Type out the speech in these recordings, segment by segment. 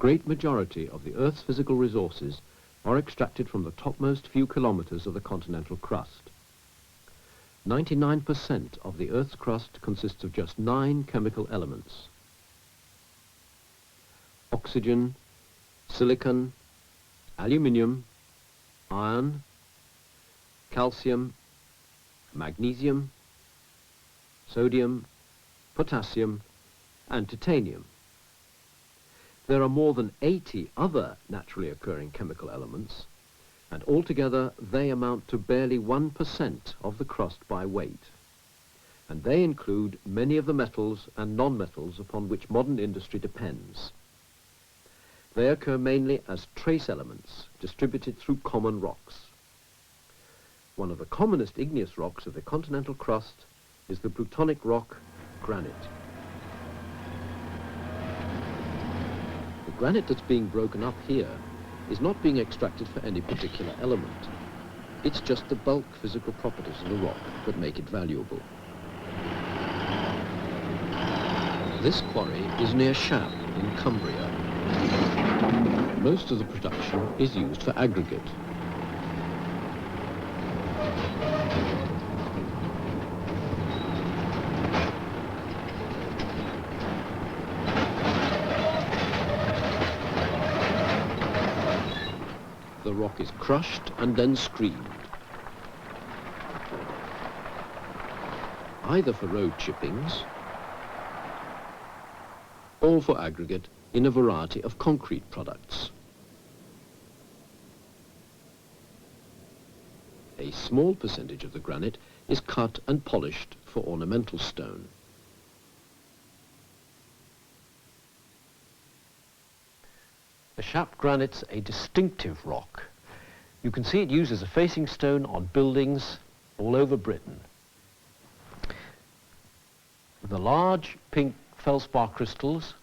great majority of the Earth's physical resources are extracted from the topmost few kilometers of the continental crust. 99% of the Earth's crust consists of just 9 chemical elements: oxygen, silicon, aluminium, iron, calcium, magnesium, sodium, potassium, and titanium. There are more than 80 other naturally occurring chemical elements, and altogether they amount to barely 1% of the crust by weight. And they include many of the metals and non-metals upon which modern industry depends. They occur mainly as trace elements distributed through common rocks. One of the commonest igneous rocks of the continental crust is the plutonic rock granite. The granite that's being broken up here is not being extracted for any particular element. It's just the bulk physical properties of the rock that make it valuable. This quarry is near Shap in Cumbria. Most of the production is used for aggregate. The rock is crushed and then screened, either for road chippings or for aggregate in a variety of concrete products. A small percentage of the granite is cut and polished for ornamental stone. The Shap granite's a distinctive rock. You can see it used as a facing stone on buildings all over Britain. The large pink feldspar crystals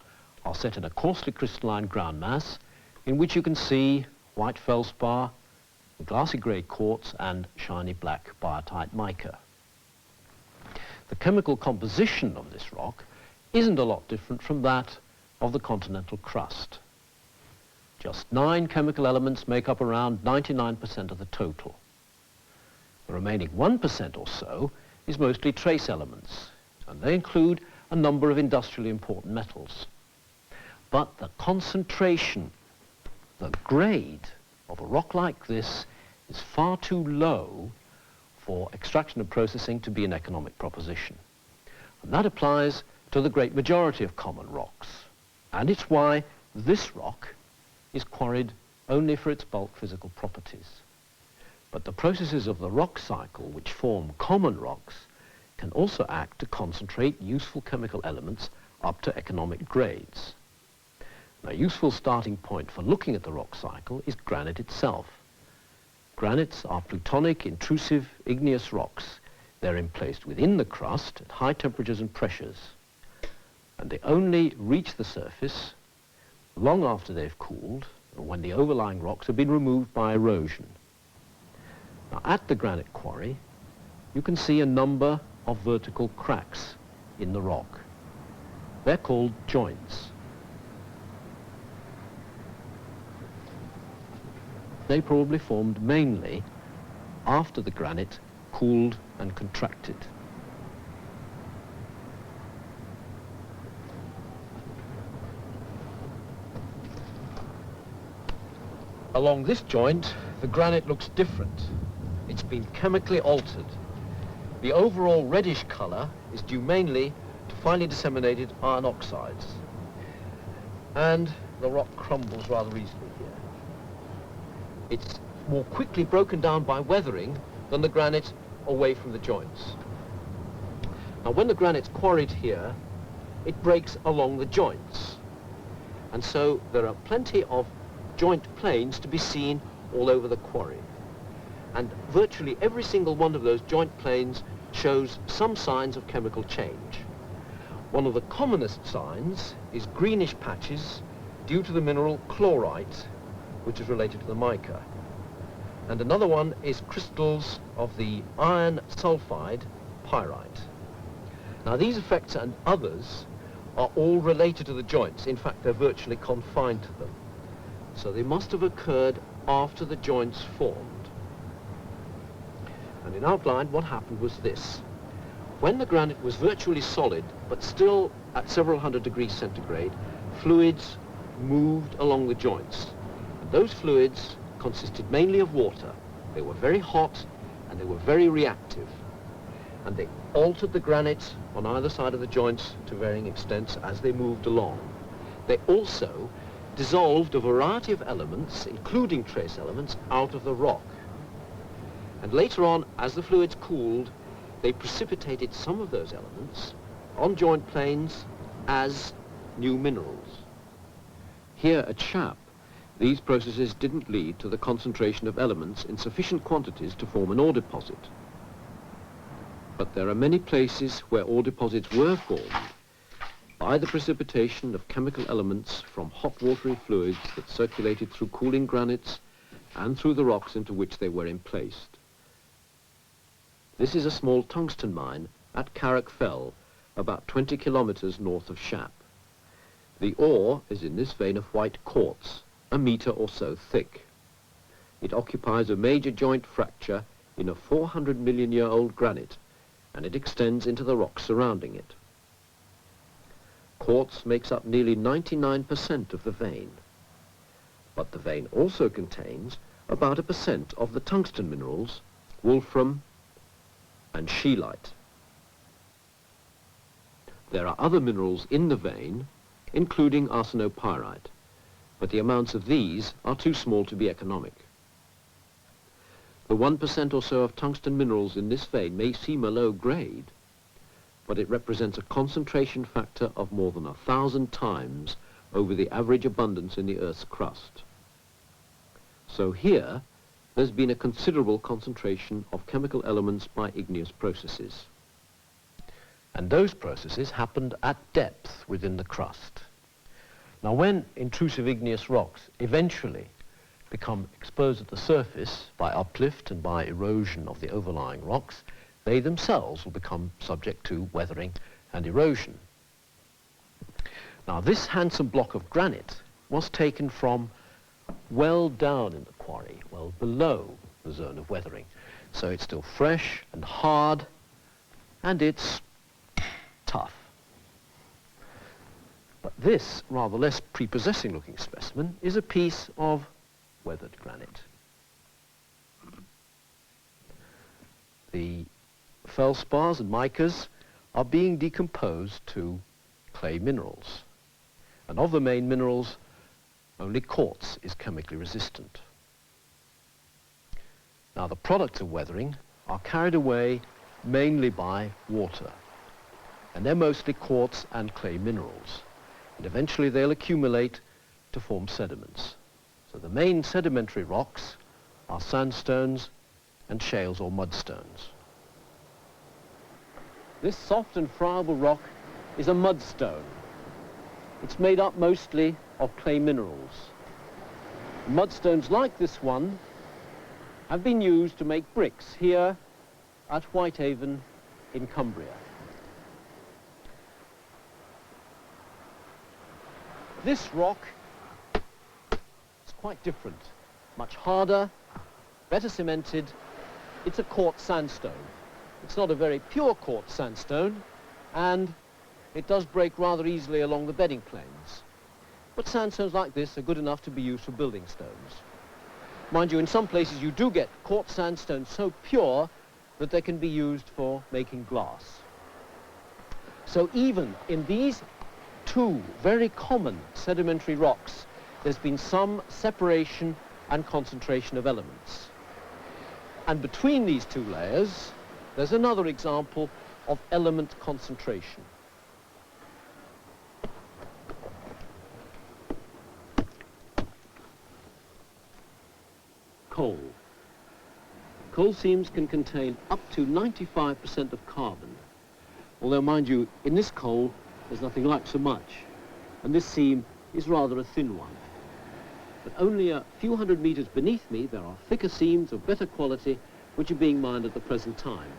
are set in a coarsely crystalline ground mass in which you can see white feldspar, glassy grey quartz and shiny black biotite mica. The chemical composition of this rock isn't a lot different from that of the continental crust. Just 9 chemical elements make up around 99% of the total. The remaining 1% or so is mostly trace elements, and they include a number of industrially important metals. But the concentration, the grade of a rock like this is far too low for extraction and processing to be an economic proposition. And that applies to the great majority of common rocks. And it's why this rock is quarried only for its bulk physical properties. But the processes of the rock cycle which form common rocks can also act to concentrate useful chemical elements up to economic grades. A useful starting point for looking at the rock cycle is granite itself. Granites are plutonic, intrusive, igneous rocks. They're emplaced within the crust at high temperatures and pressures, and they only reach the surface long after they've cooled, or when the overlying rocks have been removed by erosion. Now, at the granite quarry, you can see a number of vertical cracks in the rock. They're called joints. They probably formed mainly after the granite cooled and contracted. Along this joint, the granite looks different. It's been chemically altered. The overall reddish color is due mainly to finely disseminated iron oxides. And the rock crumbles rather easily here. It's more quickly broken down by weathering than the granite away from the joints. Now, when the granite's quarried here, it breaks along the joints. And so there are plenty of joint planes to be seen all over the quarry. And virtually every single one of those joint planes shows some signs of chemical change. One of the commonest signs is greenish patches due to the mineral chlorite, which is related to the mica. And another one is crystals of the iron sulfide pyrite. Now, these effects and others are all related to the joints. In fact, they're virtually confined to them. So they must have occurred after the joints formed. And in outline, what happened was this. When the granite was virtually solid, but still at several hundred degrees centigrade, fluids moved along the joints. And those fluids consisted mainly of water. They were very hot and they were very reactive. And they altered the granite on either side of the joints to varying extents as they moved along. They also dissolved a variety of elements, including trace elements, out of the rock. And later on, as the fluids cooled, they precipitated some of those elements on joint planes as new minerals. Here at Shap, these processes didn't lead to the concentration of elements in sufficient quantities to form an ore deposit. But there are many places where ore deposits were formed by the precipitation of chemical elements from hot watery fluids that circulated through cooling granites and through the rocks into which they were emplaced. This is a small tungsten mine at Carrick Fell, about 20 kilometers north of Shap. The ore is in this vein of white quartz, a meter or so thick. It occupies a major joint fracture in a 400-million-year-old granite, and it extends into the rocks surrounding it. Quartz makes up nearly 99% of the vein, but the vein also contains about 1% of the tungsten minerals, wolfram and scheelite. There are other minerals in the vein, including arsenopyrite, but the amounts of these are too small to be economic. The 1% or so of tungsten minerals in this vein may seem a low grade, but it represents a concentration factor of more than 1,000 times over the average abundance in the Earth's crust. So here, there's been a considerable concentration of chemical elements by igneous processes. And those processes happened at depth within the crust. Now, when intrusive igneous rocks eventually become exposed at the surface by uplift and by erosion of the overlying rocks, they themselves will become subject to weathering and erosion. Now, this handsome block of granite was taken from well down in the quarry, well below the zone of weathering. So it's still fresh and hard, and it's tough. But this rather less prepossessing looking specimen is a piece of weathered granite. The feldspars and micas are being decomposed to clay minerals. And of the main minerals, only quartz is chemically resistant. Now, the products of weathering are carried away mainly by water, and they're mostly quartz and clay minerals, and eventually they'll accumulate to form sediments. So the main sedimentary rocks are sandstones and shales or mudstones. This soft and friable rock is a mudstone. It's made up mostly of clay minerals. Mudstones like this one have been used to make bricks here at Whitehaven in Cumbria. This rock is quite different, much harder, better cemented. It's a quartz sandstone. It's not a very pure quartz sandstone, and it does break rather easily along the bedding planes. But sandstones like this are good enough to be used for building stones. Mind you, in some places you do get quartz sandstone so pure that they can be used for making glass. So even in these two very common sedimentary rocks, there's been some separation and concentration of elements. And between these two layers, there's another example of element concentration. Coal. Coal seams can contain up to 95% of carbon. Although, mind you, in this coal, there's nothing like so much. And this seam is rather a thin one. But only a few hundred meters beneath me, there are thicker seams of better quality which are being mined at the present time.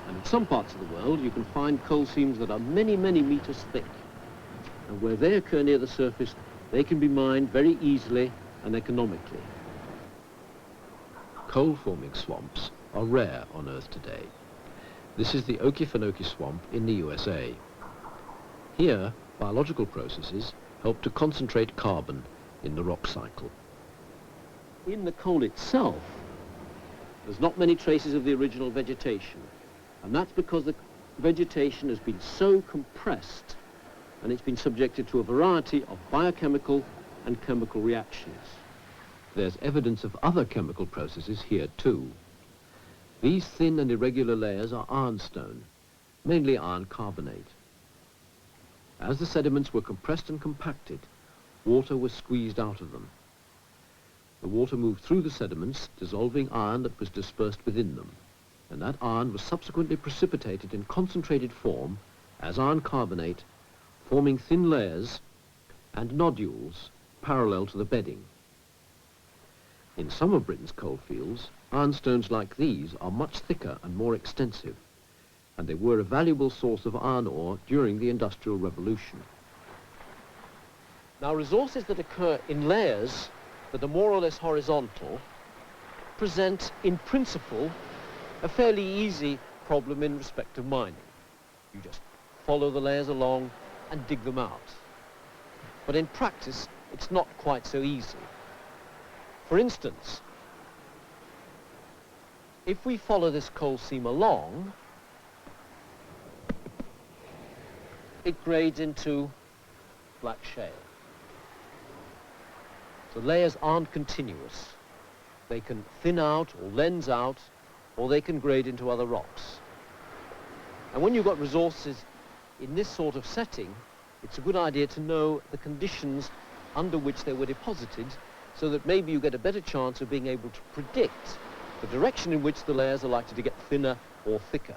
And in some parts of the world, you can find coal seams that are many, many meters thick. And where they occur near the surface, they can be mined very easily and economically. Coal-forming swamps are rare on Earth today. This is the Okefenokee swamp in the USA. Here, biological processes help to concentrate carbon in the rock cycle. In the coal itself, there's not many traces of the original vegetation, and that's because the vegetation has been so compressed and it's been subjected to a variety of biochemical and chemical reactions. There's evidence of other chemical processes here too. These thin and irregular layers are ironstone, mainly iron carbonate. As the sediments were compressed and compacted, water was squeezed out of them. The water moved through the sediments, dissolving iron that was dispersed within them, and that iron was subsequently precipitated in concentrated form as iron carbonate, forming thin layers and nodules parallel to the bedding. In some of Britain's coal fields, ironstones like these are much thicker and more extensive, and they were a valuable source of iron ore during the Industrial Revolution. Now, resources that occur in layers that are more or less horizontal present, in principle, a fairly easy problem in respect of mining. You just follow the layers along and dig them out. But in practice, it's not quite so easy. For instance, if we follow this coal seam along, it grades into black shale. The layers aren't continuous. They can thin out or lens out, or they can grade into other rocks. And when you've got resources in this sort of setting, it's a good idea to know the conditions under which they were deposited, so that maybe you get a better chance of being able to predict the direction in which the layers are likely to get thinner or thicker.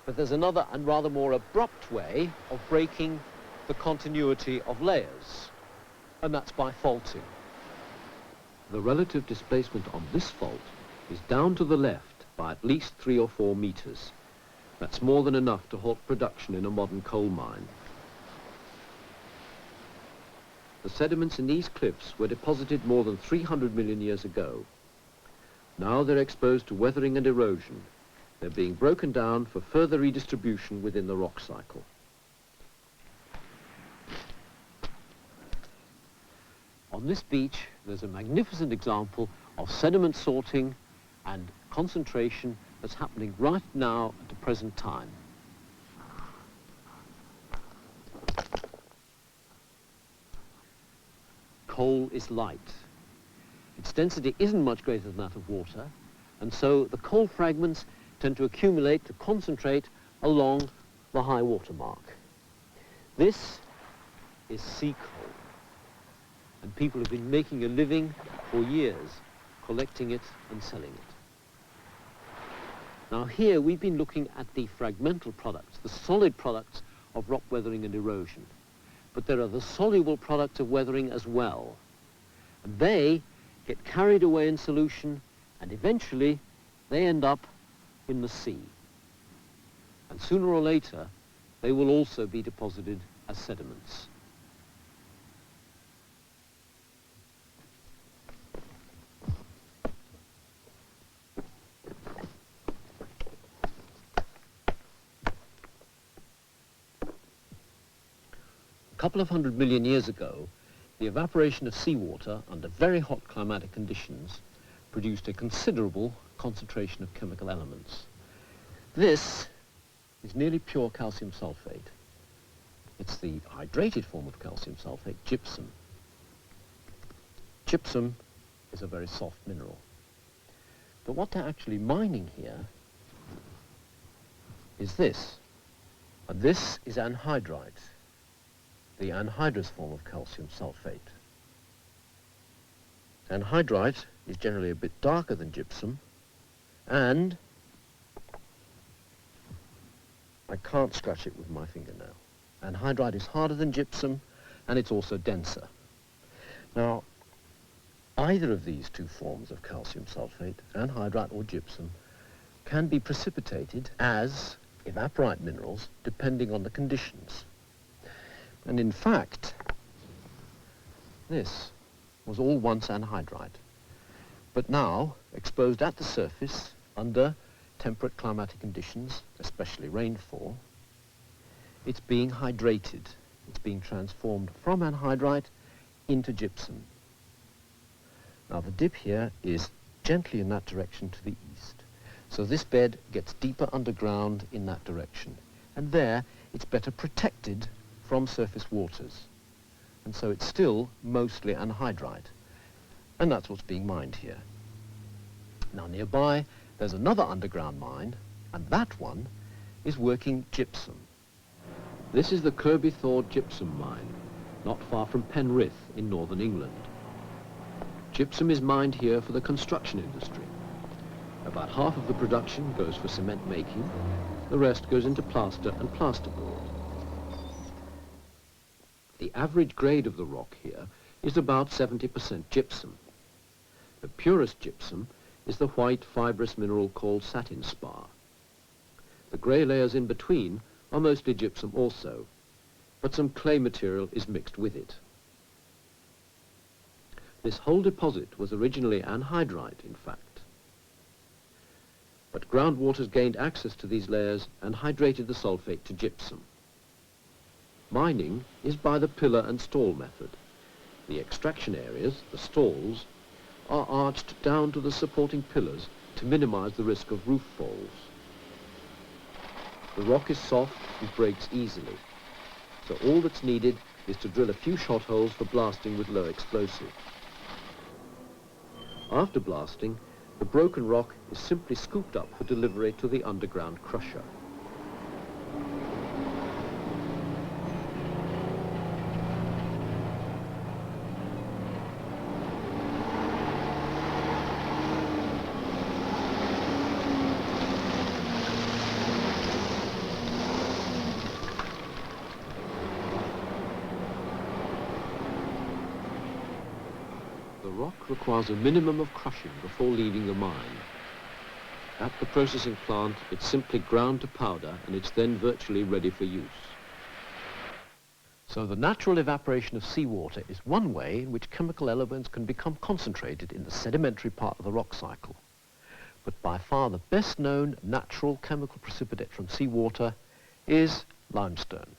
But there's another and rather more abrupt way of breaking the continuity of layers, and that's by faulting. The relative displacement on this fault is down to the left by at least 3 or 4 meters. That's more than enough to halt production in a modern coal mine. The sediments in these cliffs were deposited more than 300 million years ago. Now they're exposed to weathering and erosion. They're being broken down for further redistribution within the rock cycle. On this beach, there's a magnificent example of sediment sorting and concentration that's happening right now at the present time. Coal is light. Its density isn't much greater than that of water, and so the coal fragments tend to accumulate, to concentrate along the high water mark. This is sea coal, and people have been making a living for years collecting it and selling it. Now here we've been looking at the fragmental products, the solid products of rock weathering and erosion. But there are the soluble products of weathering as well. And they get carried away in solution, and eventually they end up in the sea. And sooner or later, they will also be deposited as sediments. A couple of 100 million years ago, the evaporation of seawater under very hot climatic conditions produced a considerable concentration of chemical elements. This is nearly pure calcium sulfate. It's the hydrated form of calcium sulfate, gypsum. Gypsum is a very soft mineral. But what they're actually mining here is this. And this is anhydrite, the anhydrous form of calcium sulfate. Anhydrite is generally a bit darker than gypsum, and I can't scratch it with my fingernail. Anhydrite is harder than gypsum, and it's also denser. Now, either of these two forms of calcium sulfate, anhydrite or gypsum, can be precipitated as evaporite minerals depending on the conditions. And in fact, this was all once anhydrite, but now exposed at the surface under temperate climatic conditions, especially rainfall, it's being hydrated. It's being transformed from anhydrite into gypsum. Now the dip here is gently in that direction to the east. So this bed gets deeper underground in that direction. And there it's better protected from surface waters. And so it's still mostly anhydrite. And that's what's being mined here. Now nearby there's another underground mine, and that one is working gypsum. This is the Kirby Thor gypsum mine, not far from Penrith in northern England. Gypsum is mined here for the construction industry. About half of the production goes for cement making, the rest goes into plaster and plasterboard. The average grade of the rock here is about 70% gypsum. The purest gypsum is the white fibrous mineral called satin spar. The grey layers in between are mostly gypsum also, but some clay material is mixed with it. This whole deposit was originally anhydrite, in fact. But groundwaters gained access to these layers and hydrated the sulfate to gypsum. Mining is by the pillar and stall method. The extraction areas, the stalls, are arched down to the supporting pillars to minimize the risk of roof falls. The rock is soft and breaks easily, so all that's needed is to drill a few shot holes for blasting with low explosive. After blasting, the broken rock is simply scooped up for delivery to the underground crusher. The rock requires a minimum of crushing before leaving the mine. At the processing plant, it's simply ground to powder and it's then virtually ready for use. So the natural evaporation of seawater is one way in which chemical elements can become concentrated in the sedimentary part of the rock cycle. But by far the best known natural chemical precipitate from seawater is limestone.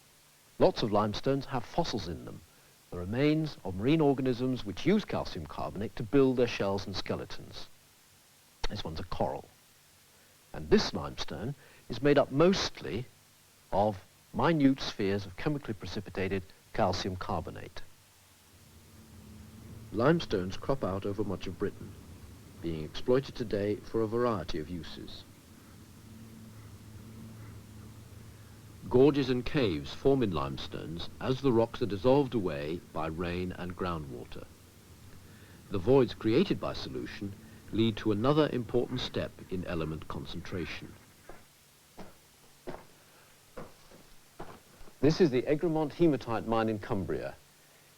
Lots of limestones have fossils in them, the remains of marine organisms which use calcium carbonate to build their shells and skeletons. This one's a coral. And this limestone is made up mostly of minute spheres of chemically precipitated calcium carbonate. Limestones crop out over much of Britain, being exploited today for a variety of uses. Gorges and caves form in limestones as the rocks are dissolved away by rain and groundwater. The voids created by solution lead to another important step in element concentration. This is the Egremont hematite mine in Cumbria.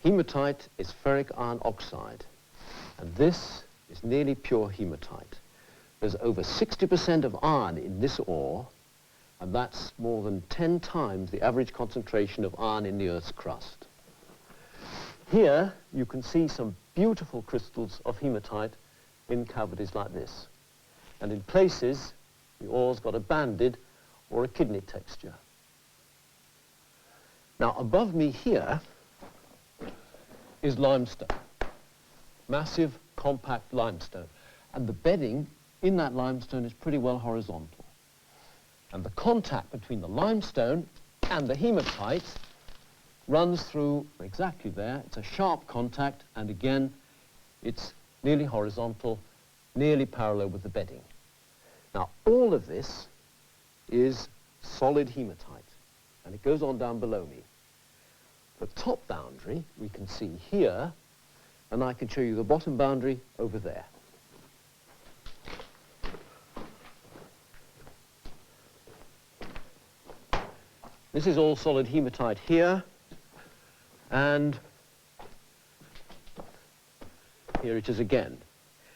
Hematite is ferric iron oxide, and this is nearly pure hematite. There's over 60% of iron in this ore, and that's more than 10 times the average concentration of iron in the Earth's crust. Here you can see some beautiful crystals of hematite in cavities like this. And in places, the ore's got a banded or a kidney texture. Now above me here is limestone, massive, compact limestone. And the bedding in that limestone is pretty well horizontal. And the contact between the limestone and the hematite runs through exactly there. It's a sharp contact, and again, it's nearly horizontal, nearly parallel with the bedding. Now, all of this is solid hematite, and it goes on down below me. The top boundary we can see here, and I can show you the bottom boundary over there. This is all solid hematite here, and here it is again.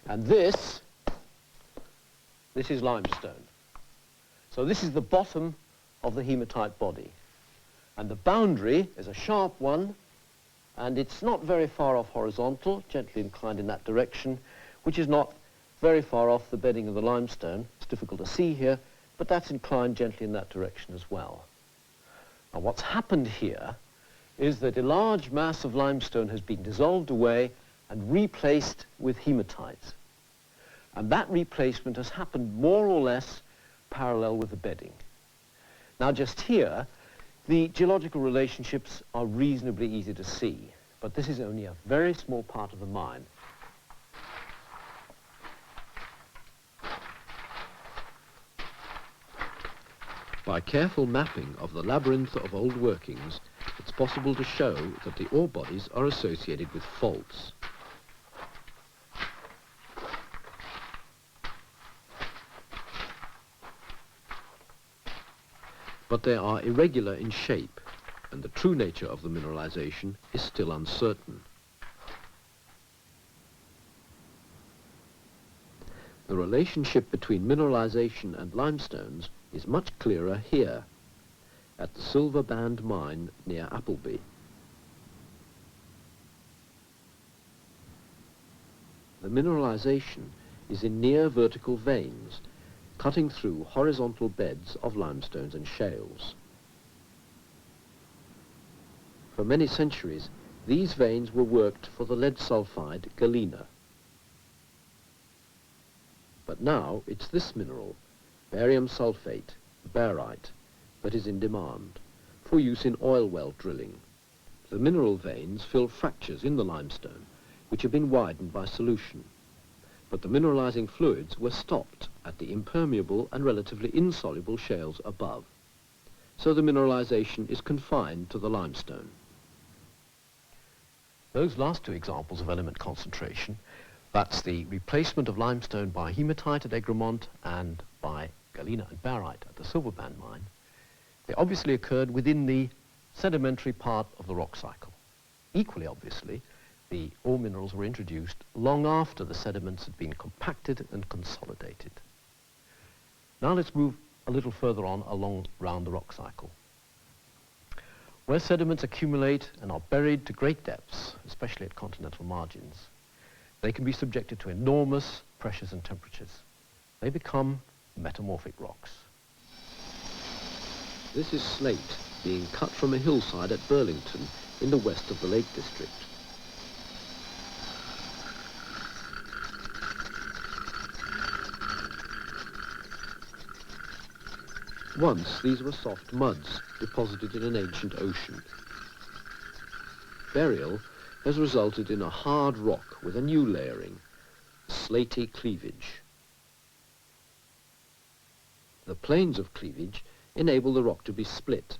And this is limestone. So this is the bottom of the hematite body. And the boundary is a sharp one, and it's not very far off horizontal, gently inclined in that direction, which is not very far off the bedding of the limestone. It's difficult to see here, but that's inclined gently in that direction as well. Now what's happened here is that a large mass of limestone has been dissolved away and replaced with hematites. And that replacement has happened more or less parallel with the bedding. Now just here, the geological relationships are reasonably easy to see, but this is only a very small part of the mine. By careful mapping of the labyrinth of old workings, it's possible to show that the ore bodies are associated with faults. But they are irregular in shape, and the true nature of the mineralization is still uncertain. The relationship between mineralization and limestones is much clearer here, at the Silver Band mine near Appleby. The mineralization is in near vertical veins, cutting through horizontal beds of limestones and shales. For many centuries, these veins were worked for the lead sulfide galena. But now it's this mineral, barium sulfate, barite, that is in demand for use in oil well drilling. The mineral veins fill fractures in the limestone, which have been widened by solution. But the mineralizing fluids were stopped at the impermeable and relatively insoluble shales above. So the mineralization is confined to the limestone. Those last two examples of element concentration, that's the replacement of limestone by hematite at Egremont and by galena and barite at the Silver Band mine, they obviously occurred within the sedimentary part of the rock cycle. Equally obviously, the ore minerals were introduced long after the sediments had been compacted and consolidated. Now let's move a little further on around the rock cycle. Where sediments accumulate and are buried to great depths, especially at continental margins, they can be subjected to enormous pressures and temperatures. They become metamorphic rocks. This is slate being cut from a hillside at Burlington in the west of the Lake District. Once these were soft muds deposited in an ancient ocean. Burial has resulted in a hard rock with a new layering, slaty cleavage. The planes of cleavage enable the rock to be split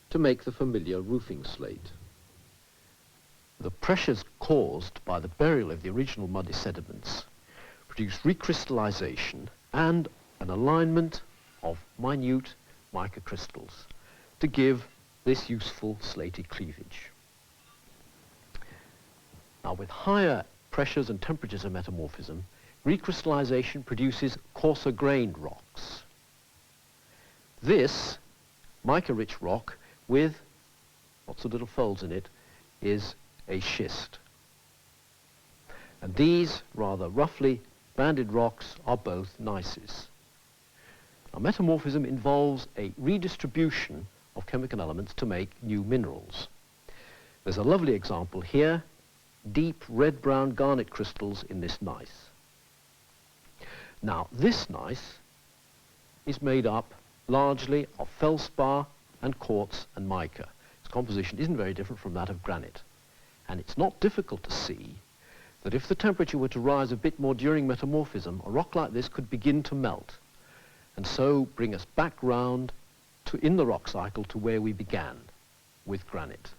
to make the familiar roofing slate. The pressures caused by the burial of the original muddy sediments produce recrystallization and an alignment of minute mica crystals to give this useful slaty cleavage. Now, with higher pressures and temperatures of metamorphism, recrystallization produces coarser-grained rocks. This mica-rich rock with lots of little folds in it is a schist. And these rather roughly banded rocks are both gneisses. Now, metamorphism involves a redistribution of chemical elements to make new minerals. There's a lovely example here, deep red-brown garnet crystals in this gneiss. Now, this gneiss is made up largely of feldspar and quartz and mica. Its composition isn't very different from that of granite. And it's not difficult to see that if the temperature were to rise a bit more during metamorphism, a rock like this could begin to melt, and so bring us back round to, in the rock cycle, to where we began, with granite.